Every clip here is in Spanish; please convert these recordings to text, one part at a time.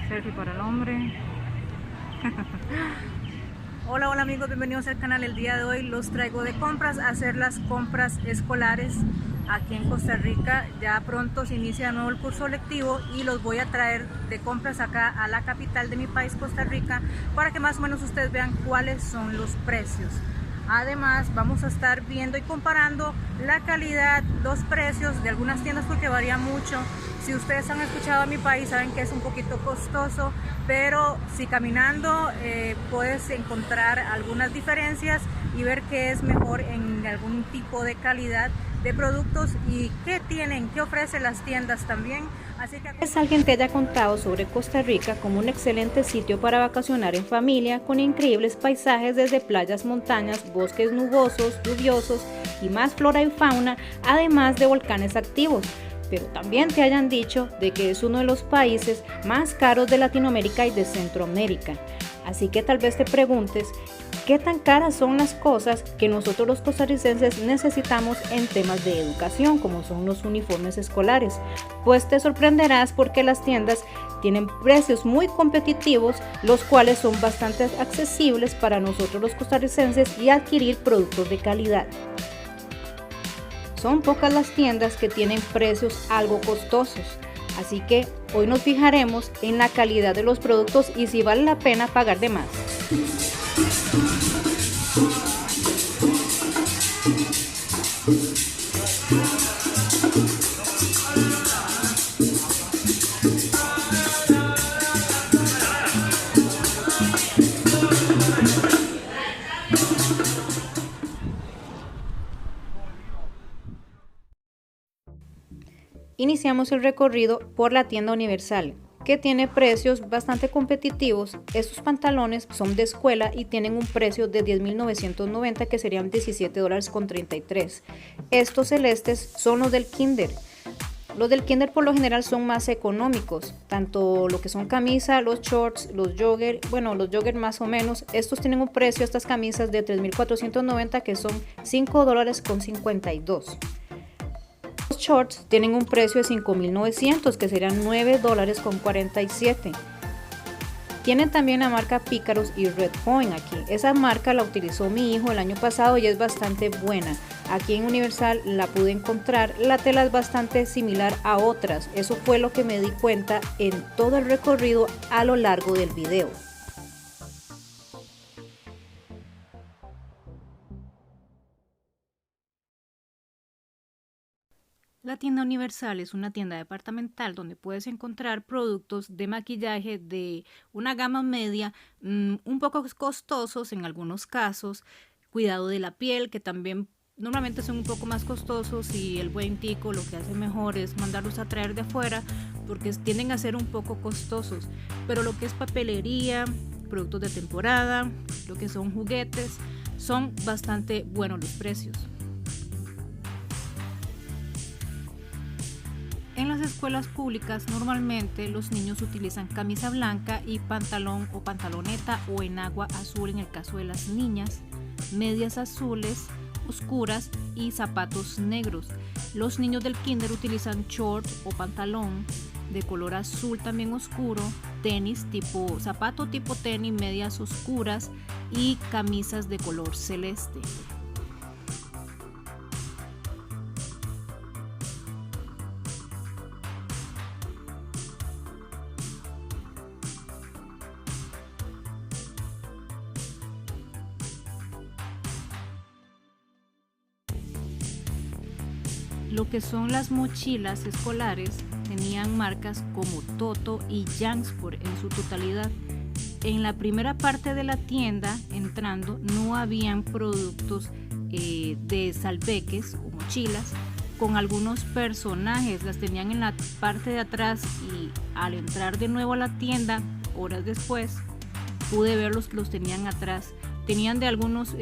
Selfie para el hombre. Hola, hola amigos, bienvenidos al canal. El día de hoy los traigo de compras, a hacer las compras escolares aquí en Costa Rica. Ya pronto se inicia de nuevo el curso lectivo y los voy a traer de compras acá a la capital de mi país, Costa Rica, para que más o menos ustedes vean cuáles son los precios. Además vamos a estar viendo y comparando la calidad, los precios de algunas tiendas porque varía mucho. Si ustedes han escuchado a mi país saben que es un poquito costoso, pero si caminando puedes encontrar algunas diferencias y ver qué es mejor en algún tipo de calidad de productos y qué tienen, qué ofrecen las tiendas también. Así que Es alguien te haya contado sobre Costa Rica como un excelente sitio para vacacionar en familia, con increíbles paisajes desde playas, montañas, bosques nubosos, lluviosos y más flora y fauna, además de volcanes activos. Pero también te hayan dicho de que es uno de los países más caros de Latinoamérica y de Centroamérica. Así que tal vez te preguntes, ¿qué tan caras son las cosas que nosotros los costarricenses necesitamos en temas de educación, como son los uniformes escolares? Pues te sorprenderás porque las tiendas tienen precios muy competitivos, los cuales son bastante accesibles para nosotros los costarricenses y adquirir productos de calidad. Son pocas las tiendas que tienen precios algo costosos, así que hoy nos fijaremos en la calidad de los productos y si vale la pena pagar de más. Iniciamos el recorrido por la tienda Universal, que tiene precios bastante competitivos. Estos pantalones son de escuela y tienen un precio de $10,990, que serían $17.33. Estos celestes son los del Kinder. Los del Kinder por lo general son más económicos, tanto lo que son camisas, los shorts, los jogger, los jogger más o menos. Estos tienen un precio, estas camisas, de $3,490, que son $5.52. Los shorts tienen un precio de $5,900, que serían $9.47. Tienen también la marca Pícaros y Red Point aquí. Esa marca la utilizó mi hijo el año pasado y es bastante buena. Aquí en Universal la pude encontrar. La tela es bastante similar a otras. Eso fue lo que me di cuenta en todo el recorrido a lo largo del video. La tienda Universal es una tienda departamental donde puedes encontrar productos de maquillaje de una gama media, un poco costosos en algunos casos, cuidado de la piel, que también normalmente son un poco más costosos, y el buen tico lo que hace mejor es mandarlos a traer de afuera porque tienden a ser un poco costosos. Pero lo que es papelería, productos de temporada, lo que son juguetes, son bastante buenos los precios. En las escuelas públicas normalmente los niños utilizan camisa blanca y pantalón o pantaloneta o enagua azul en el caso de las niñas, medias azules oscuras y zapatos negros. Los niños del kinder utilizan short o pantalón de color azul también oscuro, tenis zapato tipo tenis, medias oscuras y camisas de color celeste. Lo que son las mochilas escolares tenían marcas como Toto y Jansport en su totalidad. En la primera parte de la tienda, entrando, no habían productos de salveques o mochilas con algunos personajes. Las tenían en la parte de atrás y al entrar de nuevo a la tienda, horas después, pude verlos que los tenían atrás. Tenían de algunos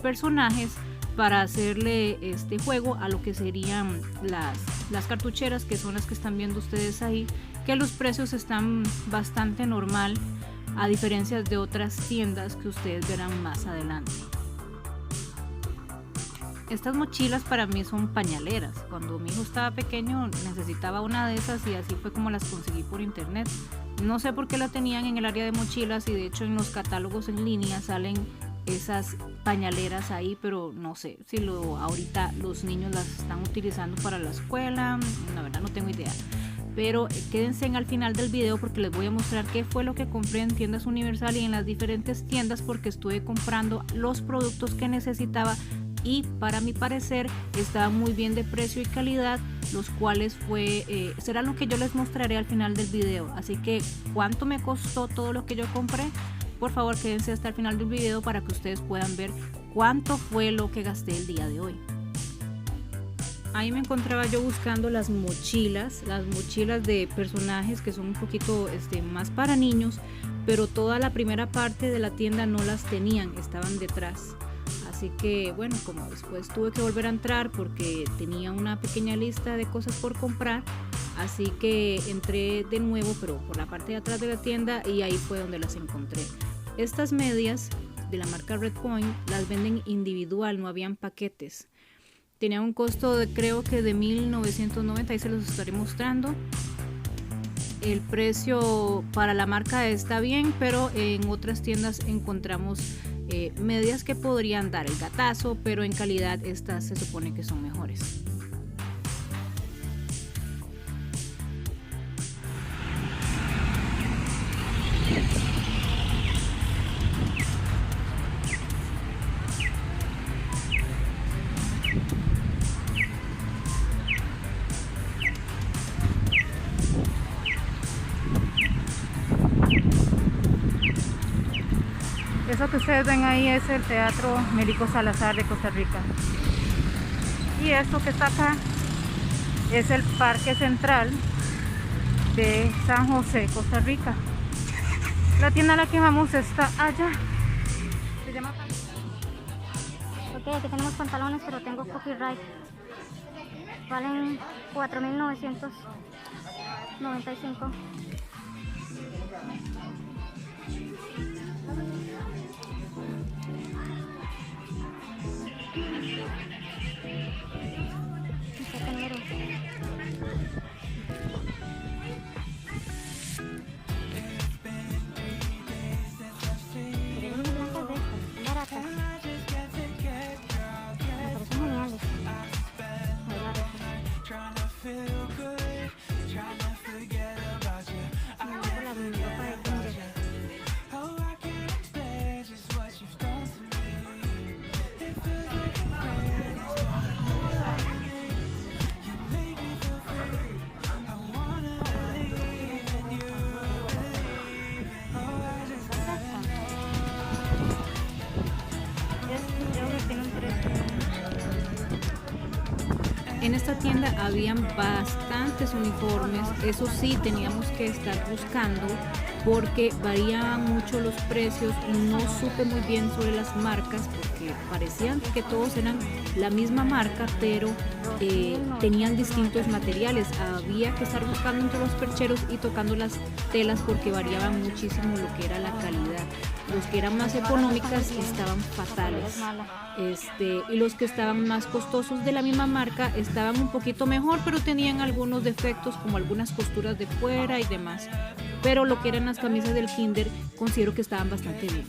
personajes para hacerle juego a lo que serían las cartucheras, que son las que están viendo ustedes ahí, que los precios están bastante normal, a diferencia de otras tiendas que ustedes verán más adelante. Estas mochilas para mí son pañaleras. Cuando mi hijo estaba pequeño necesitaba una de esas y así fue como las conseguí por internet. No sé por qué la tenían en el área de mochilas y de hecho en los catálogos en línea salen esas pañaleras ahí, pero no sé si ahorita los niños las están utilizando para la escuela, la verdad no tengo idea. Pero quédense al final del video porque les voy a mostrar qué fue lo que compré en Tiendas Universal y en las diferentes tiendas, porque estuve comprando los productos que necesitaba y para mi parecer estaban muy bien de precio y calidad, los cuales será lo que yo les mostraré al final del video. Así que cuánto me costó todo lo que yo compré, por favor quédense hasta el final del video para que ustedes puedan ver cuánto fue lo que gasté el día de hoy. Ahí me encontraba yo buscando las mochilas de personajes que son un poquito más para niños, pero toda la primera parte de la tienda no las tenían, estaban detrás. Así que bueno, como después tuve que volver a entrar porque tenía una pequeña lista de cosas por comprar, así que entré de nuevo, pero por la parte de atrás de la tienda, y ahí fue donde las encontré. Estas medias de la marca Red Point las venden individual, no habían paquetes. Tenía un costo de creo que de $1,990, ahí se los estaré mostrando. El precio para la marca está bien, pero en otras tiendas encontramos medias que podrían dar el gatazo, pero en calidad estas se supone que son mejores. Eso que ustedes ven ahí es el Teatro Melico Salazar de Costa Rica. Y esto que está acá es el Parque Central de San José, Costa Rica. La tienda a la que vamos está allá. Se llama... Ok, aquí tenemos pantalones, pero tengo copyright. Valen $4,995. ¿Qué número? Quería unas blancas de estas, baratas. Me parecen geniales. Muy baratas. Me gusta la ropa de Tinder. En esta tienda habían bastantes uniformes, eso sí teníamos que estar buscando porque variaban mucho los precios y no supe muy bien sobre las marcas porque parecían que todos eran la misma marca, pero tenían distintos materiales. Había que estar buscando entre los percheros y tocando las telas porque variaban muchísimo lo que era la calidad. Los que eran más económicas estaban fatales, y los que estaban más costosos de la misma marca estaban un poquito mejor, pero tenían algunos defectos como algunas costuras de fuera y demás. Pero lo que eran las camisas del kinder considero que estaban bastante bien.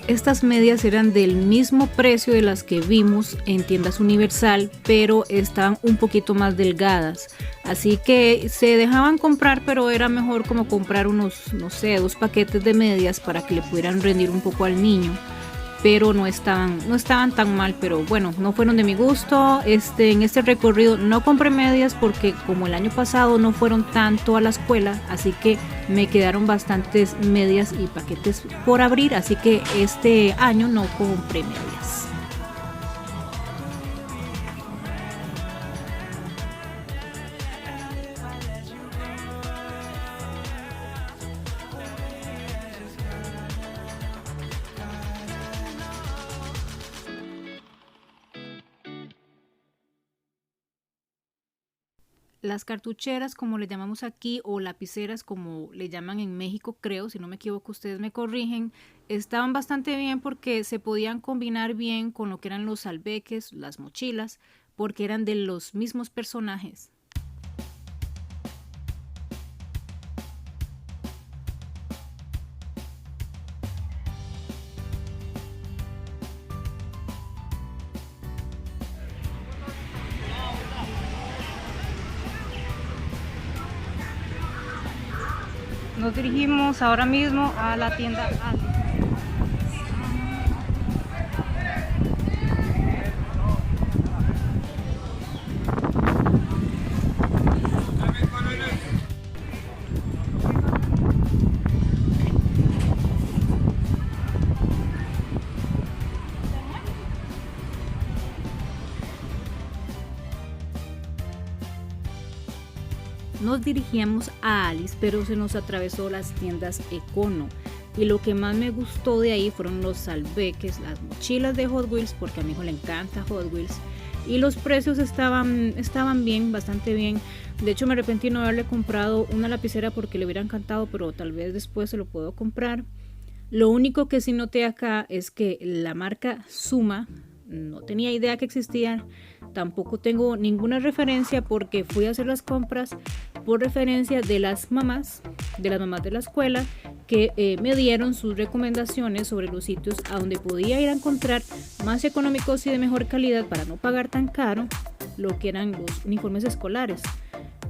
Estas medias eran del mismo precio de las que vimos en Tiendas Universal, pero estaban un poquito más delgadas. Así que se dejaban comprar, pero era mejor como comprar unos, no sé, 2 paquetes de medias para que le pudieran rendir un poco al niño. Pero no estaban tan mal, pero bueno, no fueron de mi gusto. En este recorrido no compré medias porque como el año pasado no fueron tanto a la escuela, así que me quedaron bastantes medias y paquetes por abrir, así que este año no compré medias. Las cartucheras, como le llamamos aquí, o lapiceras, como le llaman en México, creo, si no me equivoco, ustedes me corrigen, estaban bastante bien porque se podían combinar bien con lo que eran los albeques, las mochilas, porque eran de los mismos personajes. Nos dirigimos ahora mismo a la tienda Alice. Nos dirigíamos a Alice, pero se nos atravesó las tiendas Econo. Y lo que más me gustó de ahí fueron los albeques, las mochilas de Hot Wheels, porque a mi hijo le encanta Hot Wheels. Y los precios estaban bien, bastante bien. De hecho, me arrepentí no haberle comprado una lapicera porque le hubiera encantado, pero tal vez después se lo puedo comprar. Lo único que sí noté acá es que la marca Suma, no tenía idea que existía, tampoco tengo ninguna referencia porque fui a hacer las compras por referencia de las mamás de la escuela que me dieron sus recomendaciones sobre los sitios a donde podía ir a encontrar más económicos y de mejor calidad para no pagar tan caro lo que eran los uniformes escolares.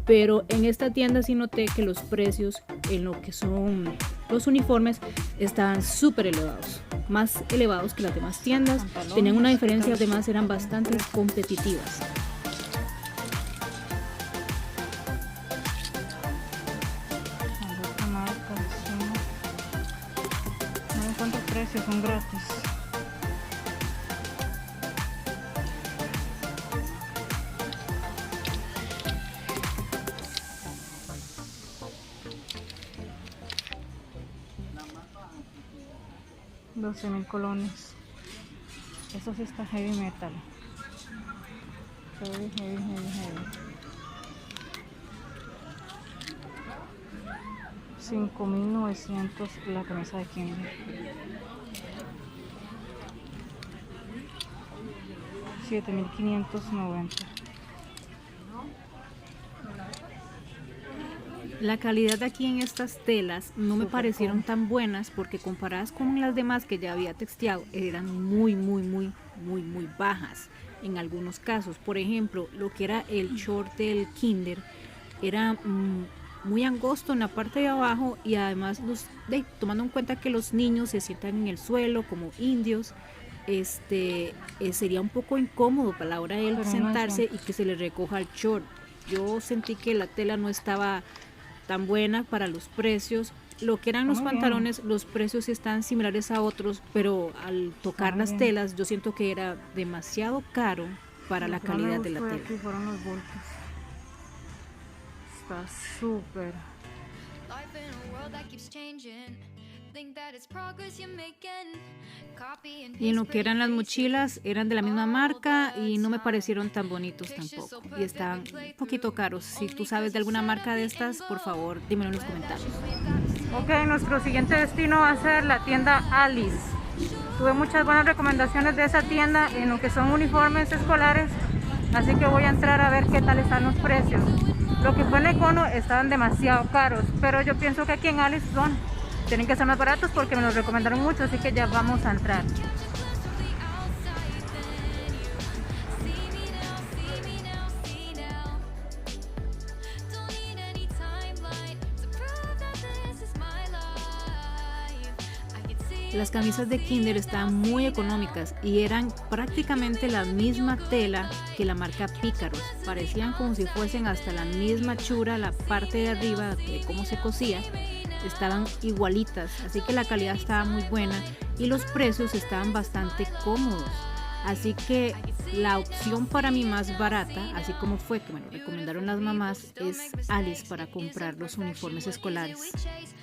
Pero en esta tienda sí noté que los precios en lo que son los uniformes estaban súper elevados, más elevados que las demás tiendas, tenían una diferencia, además eran bastante competitivas. ¿Cuántos precios son gratis? $12,000 colones. Eso sí está heavy metal. Heavy. 5.900 la camisa de Kinder. 7.590. La calidad de aquí en estas telas no me parecieron tan buenas porque comparadas con las demás que ya había texteado eran muy bajas en algunos casos. Por ejemplo, lo que era el short del Kinder era muy angosto en la parte de abajo y además tomando en cuenta que los niños se sientan en el suelo como indios, sería un poco incómodo para la hora de él sentarse y que se le recoja el short. Yo sentí que la tela no estaba tan buena para los precios. Lo que eran los pantalones, los precios están similares a otros, pero al tocar las telas yo siento que era demasiado caro para la calidad de la tela. Aquí fueron los bultos. Está súper. Y en lo que eran las mochilas, eran de la misma marca y no me parecieron tan bonitos tampoco. Y estaban un poquito caros. Si tú sabes de alguna marca de estas, por favor, dímelo en los comentarios. Ok, nuestro siguiente destino va a ser la tienda Alice. Tuve muchas buenas recomendaciones de esa tienda en lo que son uniformes escolares, así que voy a entrar a ver qué tal están los precios. Lo que fue en Econo estaban demasiado caros, pero yo pienso que aquí en Alice tienen que ser más baratos porque me los recomendaron mucho, así que ya vamos a entrar. las camisas de Kinder estaban muy económicas y eran prácticamente la misma tela que la marca Pícaros. Parecían como si fuesen hasta la misma chura, la parte de arriba de cómo se cosía, estaban igualitas, así que la calidad estaba muy buena y los precios estaban bastante cómodos. Así que la opción para mí más barata, así como fue que me lo recomendaron las mamás, es Alice para comprar los uniformes escolares.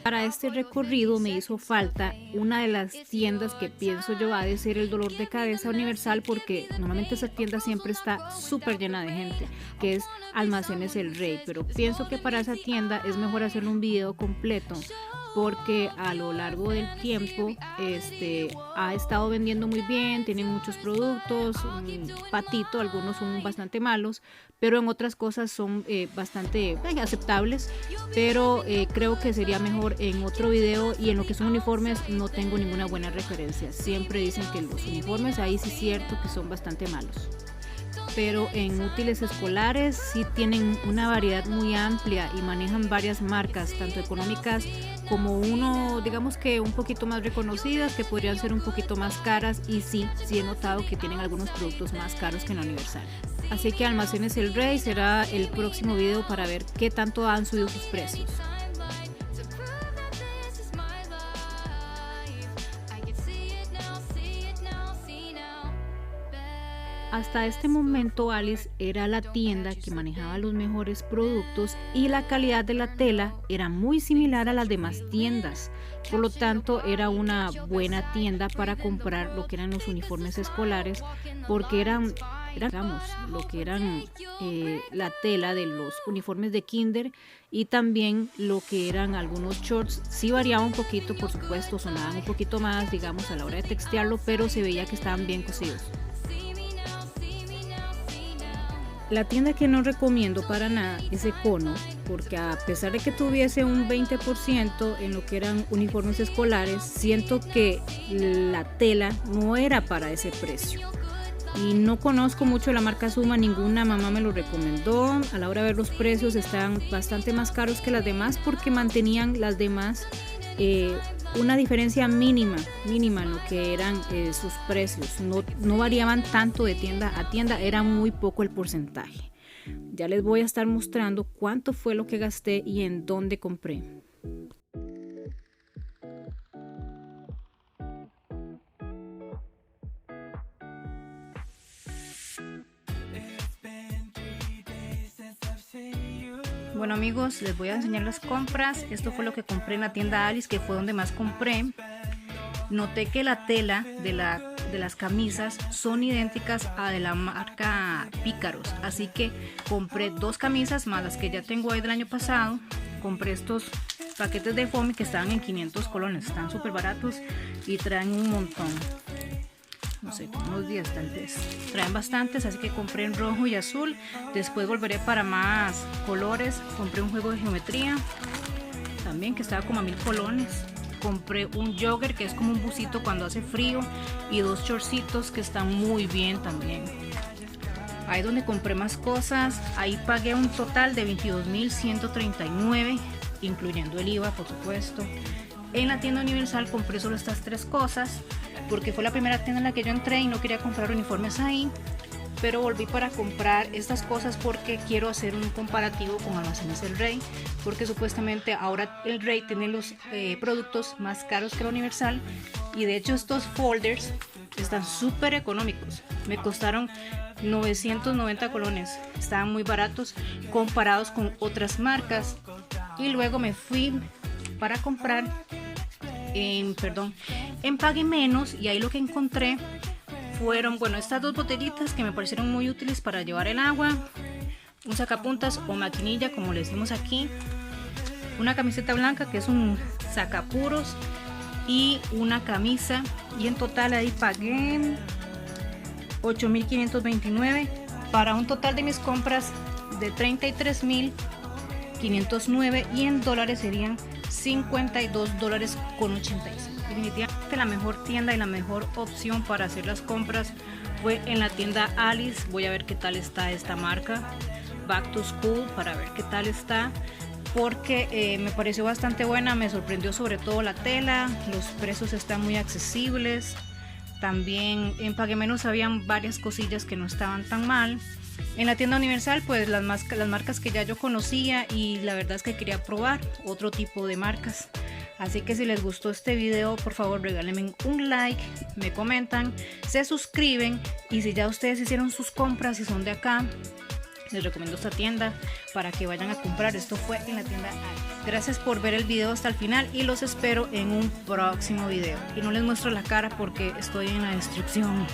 Para este recorrido me hizo falta una de las tiendas que pienso yo ha de ser el dolor de cabeza universal, porque normalmente esa tienda siempre está súper llena de gente, que es Almacenes El Rey, pero pienso que para esa tienda es mejor hacer un video completo, porque a lo largo del tiempo ha estado vendiendo muy bien, tienen muchos productos, patito, algunos son bastante malos, pero en otras cosas son bastante aceptables, pero creo que sería mejor en otro video. Y en lo que son uniformes no tengo ninguna buena referencia, siempre dicen que los uniformes ahí sí es cierto que son bastante malos, pero en útiles escolares sí tienen una variedad muy amplia y manejan varias marcas, tanto económicas como digamos que un poquito más reconocidas, que podrían ser un poquito más caras, y sí he notado que tienen algunos productos más caros que en la Universal. Así que Almacenes El Rey será el próximo video para ver qué tanto han subido sus precios. Hasta este momento Alice era la tienda que manejaba los mejores productos y la calidad de la tela era muy similar a las demás tiendas. Por lo tanto, era una buena tienda para comprar lo que eran los uniformes escolares, porque eran lo que eran la tela de los uniformes de Kinder, y también lo que eran algunos shorts. Sí variaba un poquito, por supuesto, sonaban un poquito más, digamos, a la hora de textearlo, pero se veía que estaban bien cosidos. La tienda que no recomiendo para nada es Econo, porque a pesar de que tuviese un 20% en lo que eran uniformes escolares, siento que la tela no era para ese precio. Y no conozco mucho la marca Suma, ninguna mamá me lo recomendó. A la hora de ver los precios estaban bastante más caros que las demás, porque mantenían las demás una diferencia mínima en lo que eran sus precios. No variaban tanto de tienda a tienda, era muy poco el porcentaje. Ya les voy a estar mostrando cuánto fue lo que gasté y en dónde compré. Bueno amigos, les voy a enseñar las compras. Esto fue lo que compré en la tienda Alice, que fue donde más compré. Noté que la tela de las camisas son idénticas a de la marca Pícaros, así que compré 2 camisas más las que ya tengo ahí del año pasado. Compré estos paquetes de foamy que estaban en 500 colones, están súper baratos y traen un montón. No sé, unos 10 tal vez. Traen bastantes, así que compré en rojo y azul. Después volveré para más colores. Compré un juego de geometría también que estaba como a 1000 colones. Compré un jogger que es como un busito cuando hace frío, y 2 shortcitos que están muy bien también. Ahí donde compré más cosas, ahí pagué un total de 22.139, incluyendo el IVA, por supuesto. En la tienda Universal compré solo estas 3 cosas, porque fue la primera tienda en la que yo entré y no quería comprar uniformes ahí, pero volví para comprar estas cosas porque quiero hacer un comparativo con Almacenes El Rey, porque supuestamente ahora El Rey tiene los productos más caros que la Universal, y de hecho estos folders están súper económicos, me costaron 990 colones, estaban muy baratos comparados con otras marcas. Y luego me fui para comprar en Pague Menos, y ahí lo que encontré fueron, bueno, estas 2 botellitas que me parecieron muy útiles para llevar el agua, un sacapuntas o maquinilla como le decimos aquí, una camiseta blanca que es un sacapuros, y una camisa, y en total ahí pagué 8.529 para un total de mis compras de 33.509, y en dólares serían $52.85. Definitivamente la mejor tienda y la mejor opción para hacer las compras fue en la tienda Alice. Voy a ver qué tal está esta marca Back to School para ver qué tal está. porque me pareció bastante buena, me sorprendió sobre todo la tela, los precios están muy accesibles. También en Pague Menos habían varias cosillas que no estaban tan mal. En la tienda Universal pues las marcas que ya yo conocía, y la verdad es que quería probar otro tipo de marcas. Así que si les gustó este video, por favor regálenme un like, me comentan, se suscriben, y si ya ustedes hicieron sus compras y son de acá, les recomiendo esta tienda para que vayan a comprar. Esto fue en la tienda Aries. Gracias por ver el video hasta el final y los espero en un próximo video. Y no les muestro la cara porque estoy en la descripción.